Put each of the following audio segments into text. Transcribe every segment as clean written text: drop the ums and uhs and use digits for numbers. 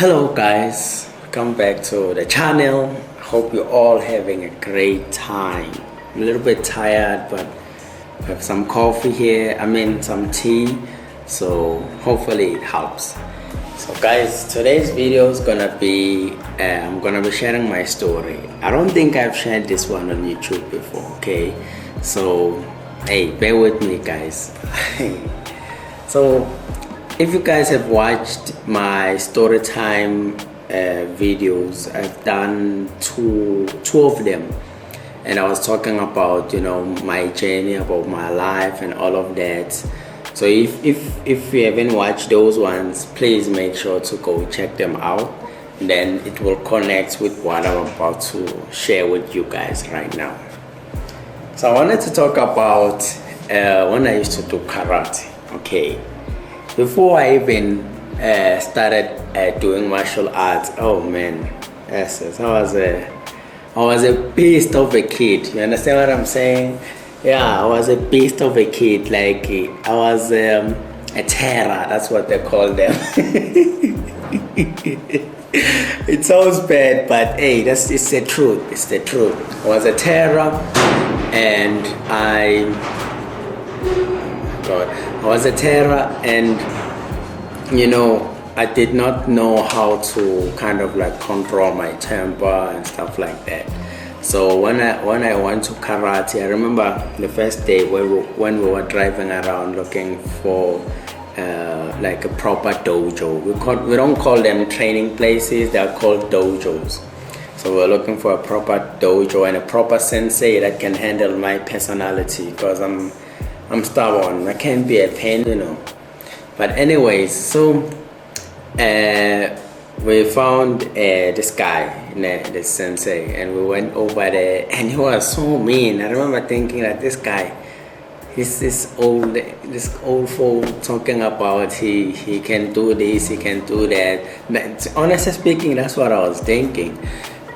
Hello guys, welcome back to the channel. Hope you're all having a great time. A little bit tired, but I have some coffee here, some tea, so hopefully it helps. So guys, today's video is gonna be I'm gonna be sharing my story. I don't think I've shared this one on YouTube before, okay? So hey, bear with me guys. So if you guys have watched my story time videos, I've done two of them, and I was talking about my journey, about my life and all of that. So if you haven't watched those ones, please make sure to go check them out, and then it will connect with what I'm about to share with you guys right now. So I wanted to talk about when I used to do karate. Okay, before I even started doing martial arts, oh man, yes, I was a beast of a kid. You understand what I'm saying? Yeah, I was a beast of a kid. Like I was a terror. That's what they call them. It sounds bad, but hey, it's the truth. It's the truth. I was a terror, and I was a terror, and I did not know how to kind of like control my temper and stuff like that. So when I went to karate, I remember the first day when we were driving around looking for like a proper dojo. We don't call them training places; they're called dojos. So we're looking for a proper dojo and a proper sensei that can handle my personality, because I'm stubborn. I can't be a pain, But anyways, so we found this guy, this sensei, and we went over there, and he was so mean. I remember thinking that this guy, he's this old fool talking about he can do this, he can do that. But honestly speaking, that's what I was thinking.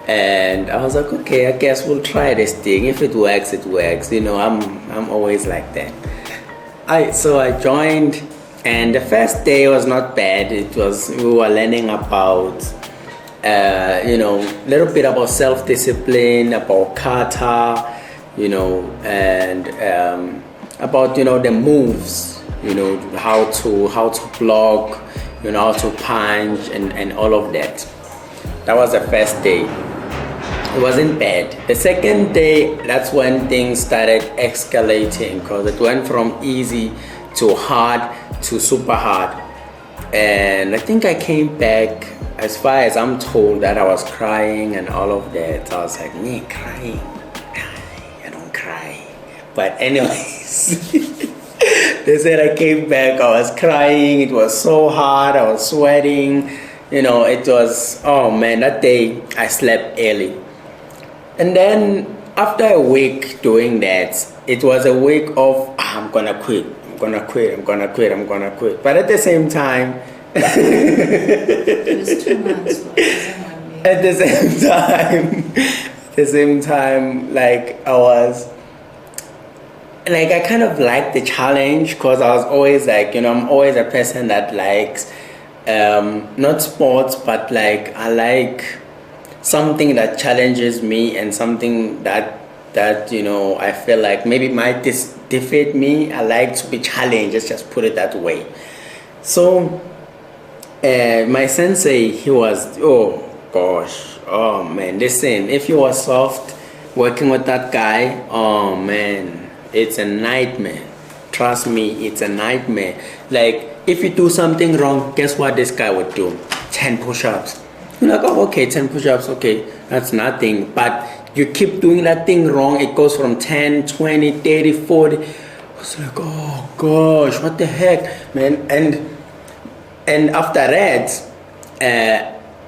And I was like, okay, I guess we'll try this thing. If it works, it works. I'm always like that. So I joined, and the first day was not bad. We were learning about little bit about self-discipline, about kata, and about the moves, how to block, how to punch and all of that. That was the first day. It wasn't bad. The second day, that's when things started escalating, because it went from easy to hard to super hard. And I think I came back, as far as I'm told, that I was crying and all of that. I was like, me crying? I don't cry. But anyways, they said I came back, I was crying, it was so hard, I was sweating. It was, oh man, that day I slept early. And then after a week doing that, it was a week of, I'm gonna quit. But at the same time, it was 2 months. at the same time, like I kind of liked the challenge, because I was always like, I'm always a person that likes not sports, but like I like something that challenges me, and something that I feel like maybe might defeat me. I like to be challenged, let's just put it that way. So my sensei, he was, oh gosh, oh man, listen, if you were soft working with that guy, oh man, it's a nightmare. Trust me, it's a nightmare. Like, if you do something wrong, guess what this guy would do? 10 push-ups. You're like, oh, okay, 10 push-ups, okay, that's nothing. But you keep doing that thing wrong, it goes from 10, 20, 30, 40. I was like, oh gosh, what the heck, man? And after that,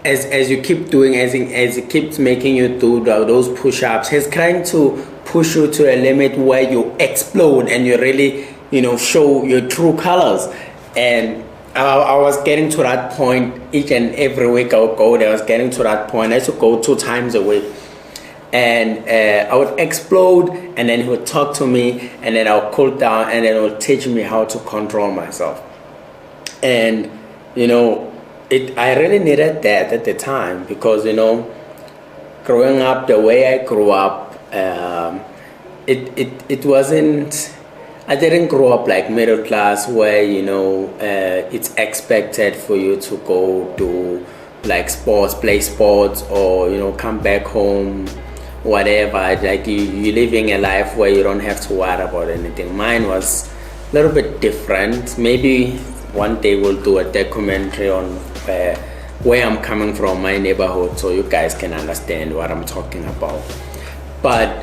as you keep doing, as it keeps making you do those push-ups, he's trying to push you to a limit where you explode and you really, show your true colors. And I was getting to that point each and every week I would go there. I was getting to that point. I used to go 2 times a week. And I would explode, and then he would talk to me, and then I would cool down, and then he would teach me how to control myself. And I really needed that at the time because growing up the way I grew up, it wasn't. I didn't grow up like middle class where it's expected for you to go do like sports, play sports, or come back home, whatever. Like you living a life where you don't have to worry about anything. Mine was a little bit different. Maybe one day we'll do a documentary on where I'm coming from, my neighborhood, so you guys can understand what I'm talking about. But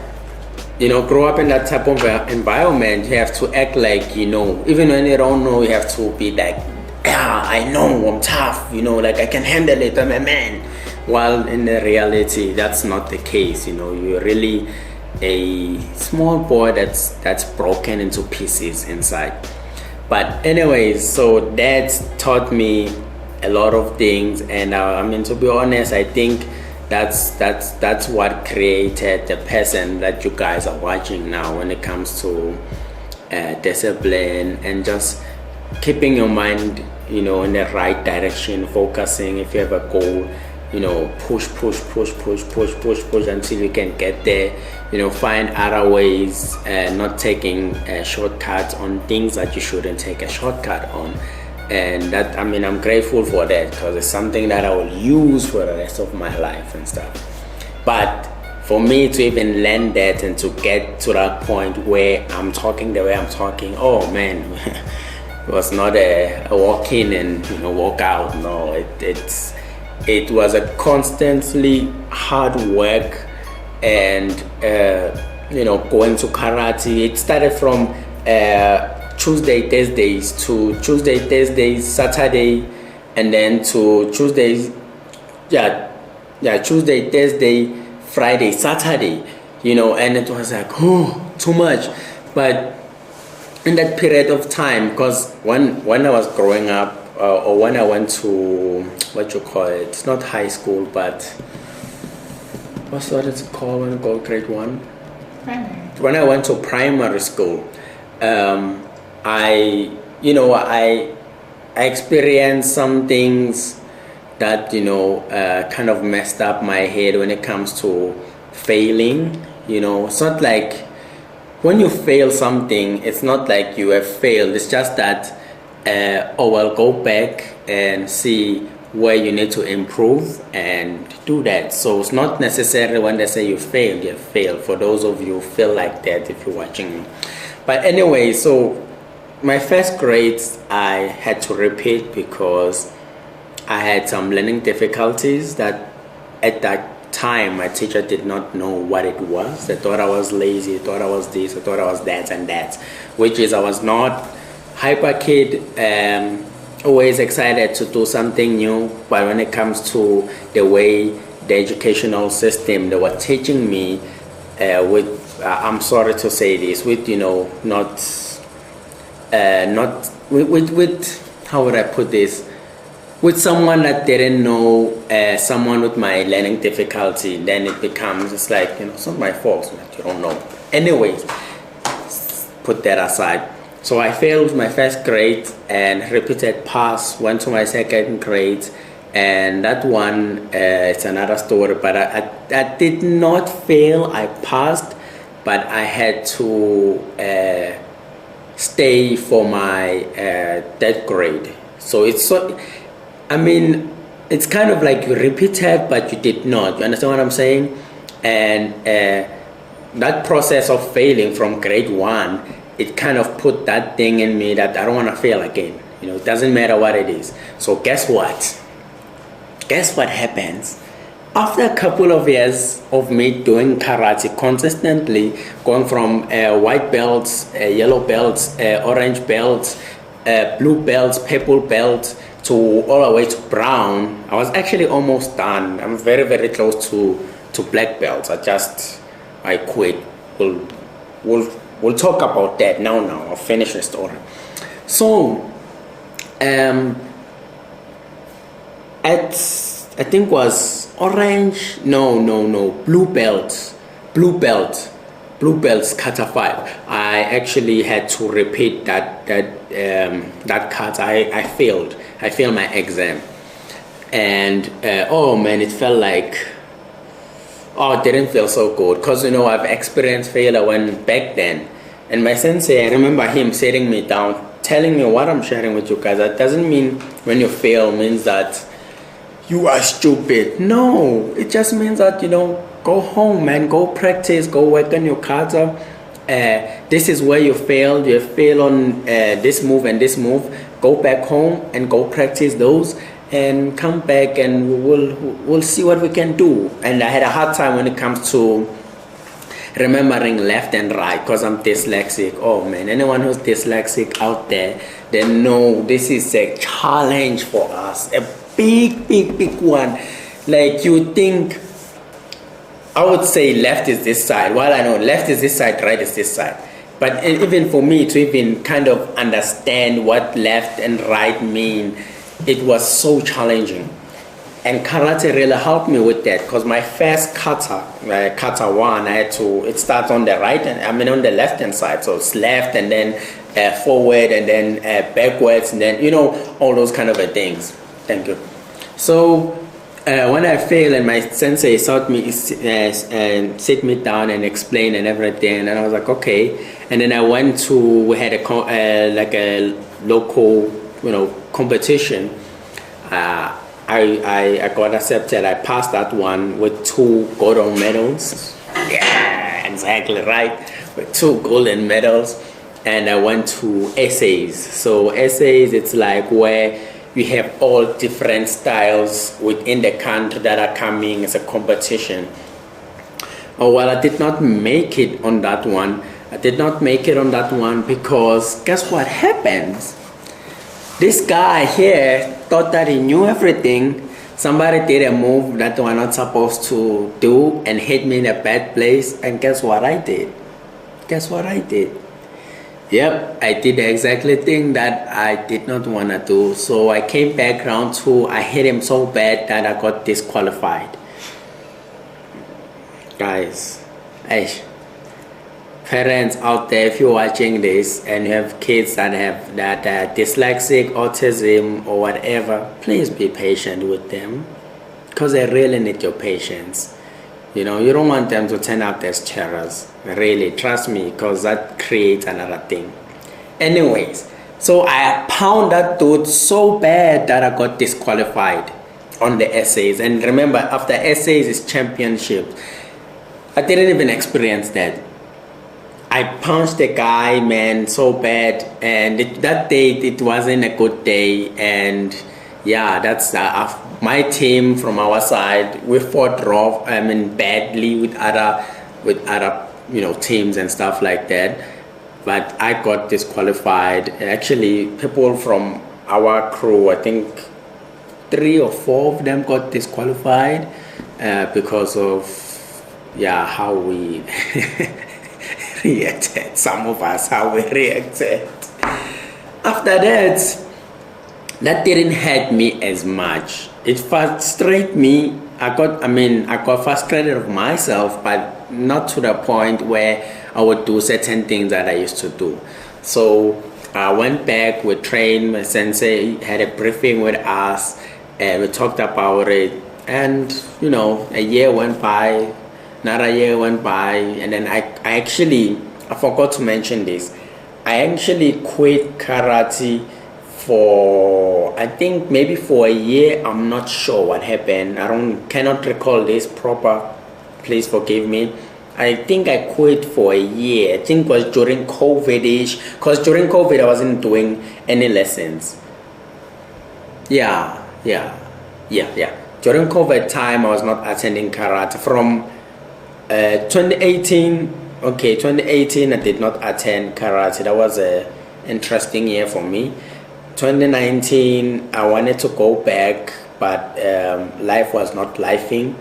grow up in that type of environment, you have to act like even when you don't know, you have to be like, yeah, I know, I'm tough, like I can handle it, I'm a man. While in the reality, that's not the case. You're really a small boy that's broken into pieces inside. But anyways, so that taught me a lot of things, and to be honest, I think that's what created the person that you guys are watching now when it comes to discipline and just keeping your mind in the right direction, focusing. If you have a goal, push until you can get there. Find other ways, not taking shortcuts on things that you shouldn't take a shortcut on. And that, I'm grateful for that because it's something that I will use for the rest of my life and stuff. But for me to even learn that and to get to that point where I'm talking the way I'm talking, oh man, it was not a walk in and walk out. No, it was a constantly hard work, and going to karate. It started from Tuesday, Thursdays to Tuesday, Thursdays, Saturday, and then to Tuesday, Thursday, Friday, Saturday, and it was like, too much. But in that period of time, because when I was growing up, or when I went to, it's not high school, but what it's called when I go grade 1? Primary. When I went to primary school, I experienced some things that kind of messed up my head when it comes to failing. It's not like when you fail something, it's not like you have failed. It's just that go back and see where you need to improve and do that. So it's not necessarily when they say you failed, you failed. For those of you who feel like that, if you're watching me. But anyway, so my first grades I had to repeat because I had some learning difficulties that at that time my teacher did not know what it was. They thought I was lazy, thought I was this, I thought I was that and that, which is I was not hyper kid, always excited to do something new. But when it comes to the way the educational system, they were teaching me I'm sorry to say this, with how would I put this, with someone that didn't know someone with my learning difficulty, then it's like, it's not my fault, like, you don't know. Anyways, put that aside. So I failed my first grade and repeated pass, went to my second grade, and that one, it's another story, but I did not fail, I passed, but I had to stay for my third grade. So it's kind of like you repeated, but you did not. You understand what I'm saying? And that process of failing from grade 1, it kind of put that thing in me that I don't want to fail again. It doesn't matter what it is. So guess what? Guess what happens? After a couple of years of me doing karate consistently, going from white belts, yellow belts, orange belts, blue belts, purple belts, to all the way to brown, I was actually almost done. I'm very, very close to black belts. I quit. We'll talk about that now. I'll finish the story. So, I think was orange, blue belts kata 5. I actually had to repeat that kata. I failed my exam, And oh man, it felt like, oh, it didn't feel so good because I've experienced failure when back then. And my sensei, I remember him sitting me down, telling me what I'm sharing with you guys. That doesn't mean when you fail means that you are stupid. No, it just means that go home, man, go practice, go work on your kata. This is where you failed. You failed on this move and this move. Go back home and go practice those, and come back, and we'll see what we can do. And I had a hard time when it comes to remembering left and right because I'm dyslexic. Oh man, anyone who's dyslexic out there, they know this is a challenge for us, a big one. Like, you think, I would say left is this side. Well, I know left is this side, right is this side. But even for me to even kind of understand what left and right mean, it was so challenging. And karate really helped me with that, because my first kata, kata one, it starts on the right, and on the left hand side. So it's left and then forward and then backwards and then, all those kind of things. Thank you. So when I failed and my sensei sit me down and explain and everything, and I was like, okay. And then I went to, we had a local, competition. I got accepted. I passed that one with 2 golden medals. Yeah, exactly right. With 2 golden medals. And I went to essays. So essays, it's like where you have all different styles within the country that are coming as a competition. Oh, well, I did not make it on that one. I did not make it on that one because guess what happens? This guy here thought that he knew everything. Somebody did a move that they were not supposed to do and hit me in a bad place. And guess what I did? Guess what I did? Yep, I did the exactly thing that I did not want to do. So I came back round 2. I hit him so bad that I got disqualified. Guys, parents out there, if you're watching this and you have kids that have that dyslexic, autism or whatever, please be patient with them, because they really need your patience. You don't want them to turn out as terrors. Really, trust me, because that creates another thing. Anyways, so I pound that dude so bad that I got disqualified on the essays. And remember, after essays is championship. I didn't even experience that. I punched the guy, man, so bad, and that day it wasn't a good day. And yeah, that's my team from our side. We fought badly with other teams and stuff like that. But I got disqualified. Actually, people from our crew, I think 3 or 4 of them got disqualified because of how we reacted. Some of us, how we reacted. After that didn't hurt me as much. It frustrated me. I got frustrated of myself, but not to the point where I would do certain things that I used to do. So I went back, we trained, my sensei had a briefing with us, and we talked about it. And a year went by, another year went by, and then I forgot to mention this. I actually quit karate for, I think maybe for a year. I'm not sure what happened. Cannot recall this proper. Please forgive me. I think I quit for a year. I think it was during COVID-ish, because during COVID I wasn't doing any lessons. Yeah. During COVID time I was not attending karate. From 2018 I did not attend karate. That was a interesting year for me. 2019 I wanted to go back, but life was not lifing.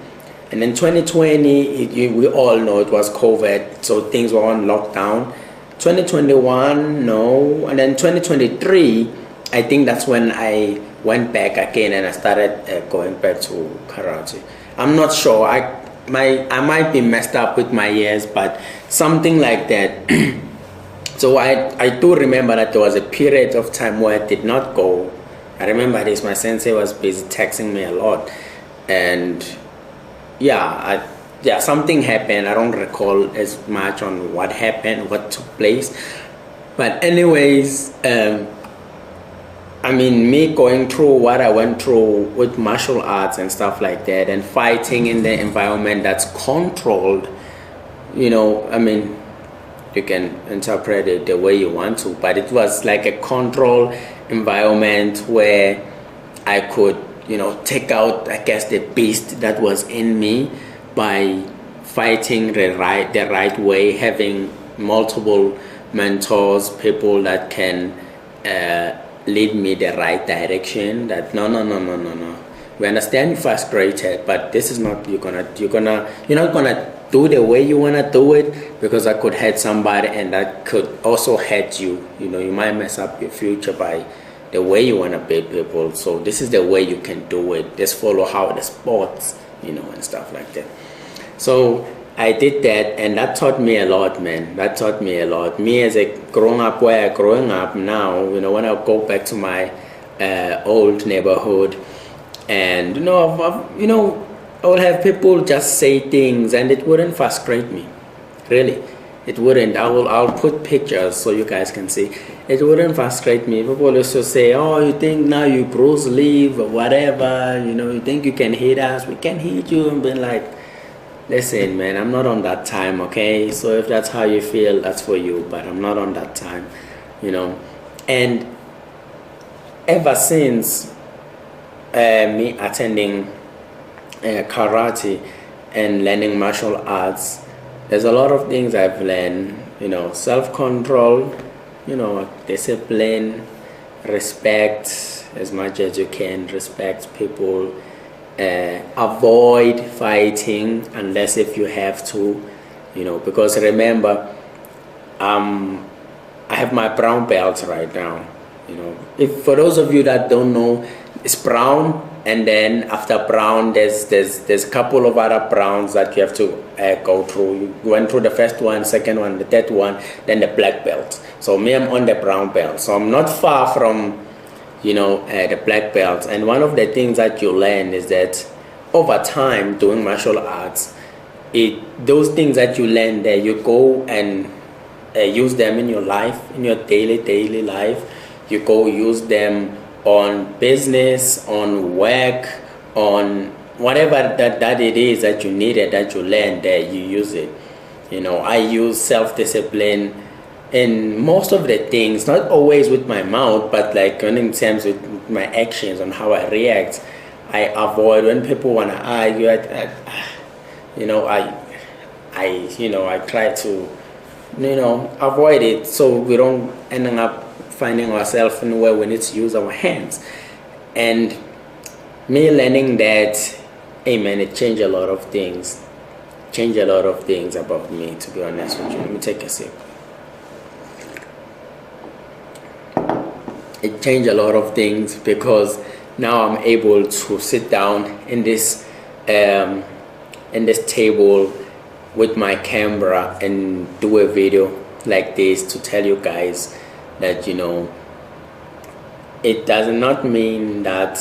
And then 2020, we all know it was COVID, so things were on lockdown. 2021, no. And then 2023, I think that's when I went back again and I started going back to karate. I'm not sure. I might be messed up with my years, but something like that. So I do remember that there was a period of time where I did not go I remember this. My sensei was busy texting me a lot, and something happened. I don't recall as much on what happened, what took place, but anyways, I mean, me going through what I went through with martial arts and stuff like that, and fighting in the environment that's controlled, I mean, you can interpret it the way you want to, but it was like a controlled environment where I could, take out, I guess, the beast that was in me by fighting the right way, having multiple mentors, people that can lead me the right direction. That no. We understand you're frustrated, but this is not you're not gonna do the way you wanna do it, because that could hurt somebody and that could also hurt you. You might mess up your future by the way you wanna pay people. So this is the way you can do it. Just follow how the sports, and stuff like that. So I did that, and that taught me a lot, man. That taught me a lot. Me as a growing up now, when I go back to my old neighborhood, and I would have people just say things, and it wouldn't frustrate me. Really, it wouldn't. I'll put pictures so you guys can see. It wouldn't frustrate me. People used to say, "Oh, you think now you Bruce Lee or whatever? You think you can hit us? We can hit you." And being like, listen, man, I'm not on that time, okay? So if that's how you feel, that's for you, but I'm not on that time, And ever since me attending karate and learning martial arts, there's a lot of things I've learned, self-control, discipline, respect as much as you can, respect people. Avoid fighting unless if you have to, because remember, I have my brown belt right now. If for those of you that don't know, it's brown, and then after brown there's a couple of other browns that you have to go through. You went through the first one, second one, the third one, then the black belt. So me, I'm on the brown belt, so I'm not far from the black belt. And one of the things that you learn is that over time doing martial arts, those things that you learn there, you go and use them in your life, in your daily life. You go use them on business, on work, on whatever that it is that you needed, that you learned there, you use it. I use self-discipline in most of the things, not always with my mouth, but like in terms with my actions on how I react. I avoid when people want to argue. I try to, avoid it, so we don't end up finding ourselves in where we need to use our hands. And me learning that, man, it changed a lot of things. Changed a lot of things about me, to be honest with you. Let me take a sip. It changed a lot of things, because now I'm able to sit down in this table with my camera and do a video like this to tell you guys that it does not mean that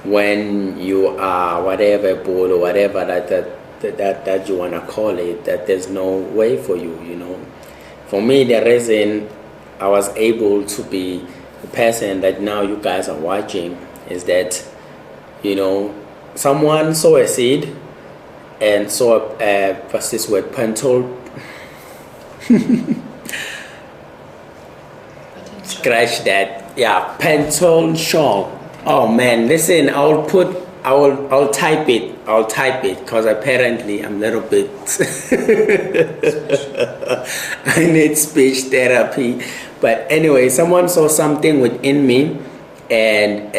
when you are whatever bull or whatever that you want to call it, that there's no way for you. For me, the reason I was able to be the person that now you guys are watching is that someone saw a seed and saw what's this word, pentol. Scratch that. Yeah, pentol shawl. Oh man, listen, I'll type it because apparently I'm a little bit I need speech therapy. But anyway, someone saw something within me and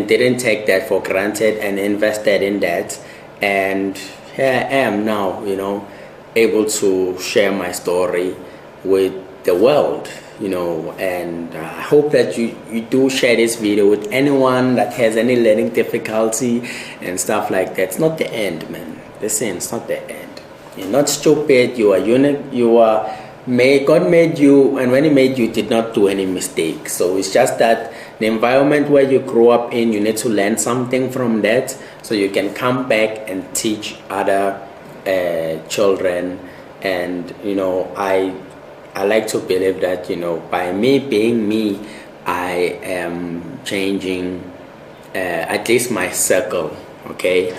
didn't take that for granted and invested in that, and here I am now, able to share my story with the world, and I hope that you do share this video with anyone that has any learning difficulty and stuff like that. It's not the end, man. Listen, it's not the end. You're not stupid. You are unique. You are God made you, and when He made you, did not do any mistakes. So it's just that the environment where you grow up in, you need to learn something from that, so you can come back and teach other children. And I like to believe that by me being me, I am changing at least my circle. Okay,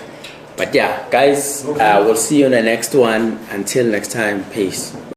but yeah, guys, we'll see you in the next one. Until next time, peace.